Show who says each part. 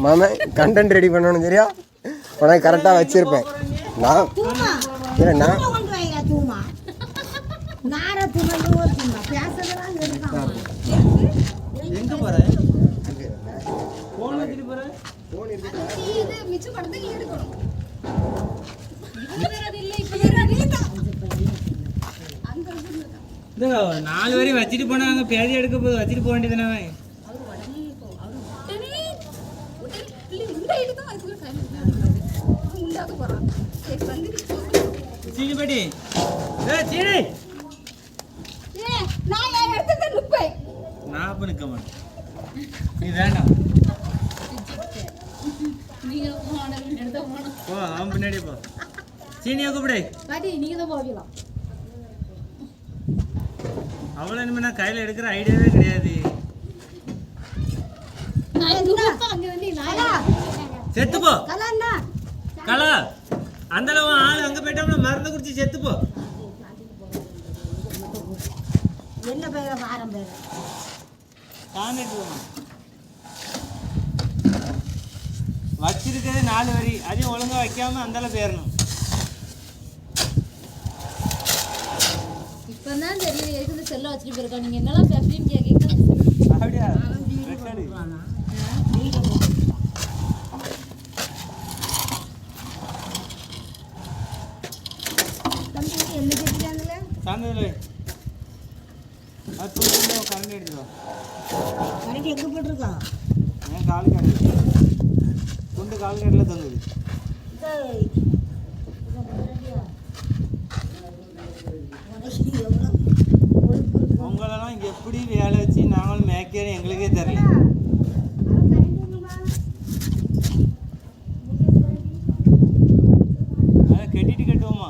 Speaker 1: மாமா content ready பண்ணணும் சரியா? உனக்கு கரெக்டாக வச்சிருப்பேன் நான். நான்
Speaker 2: நாலு வரையும் வச்சுட்டு போனாங்க. பேதி எடுக்க போது வச்சுட்டு போக வேண்டியதுனாவே. சீனிபடி சீனி நான் அப்ப நிக்க மாட்டேன். நீ வேண்டாம் போ, அவன் பின்னாடி போ. சீனியா கூப்பிடு.
Speaker 3: நீங்க தான் போகலாம்.
Speaker 2: அவ்வளோ இனிமே நான் கையில் எடுக்கிற ஐடியாவே கிடையாது. செத்துப்போ கலா. அந்த அளவு ஆள் அங்கே போயிட்டோம்னா மருந்து குடிச்சு செத்துப்போ.
Speaker 3: என்ன பேர வாரம் பேர
Speaker 2: வச்சிருக்கிறது 4 வரி. அதையும் ஒழுங்கா வைக்காம அந்தால பேரணும்.
Speaker 3: இப்பதான் தெரியும் எதுக்கு இந்த செல்ல வச்சுட்டு போயிருக்கா. நீங்க என்னெல்லாம் பேசுறீங்க கேட்க.
Speaker 2: அப்படியா? சாயந்தரம் அது கரண்ட் எடுத்துக்கோ.
Speaker 3: கரண்ட் எங்கே போட்டிருக்கா?
Speaker 2: என் கால் கடையில் துண்டு கால் கடையில் தங்குது. உங்களெல்லாம் இங்கே எப்படி வேலை வச்சு நாங்களும் மேய்க்கிறோம் எங்களுக்கே தெரியல. அதை கட்டிட்டு கட்டுவோமா?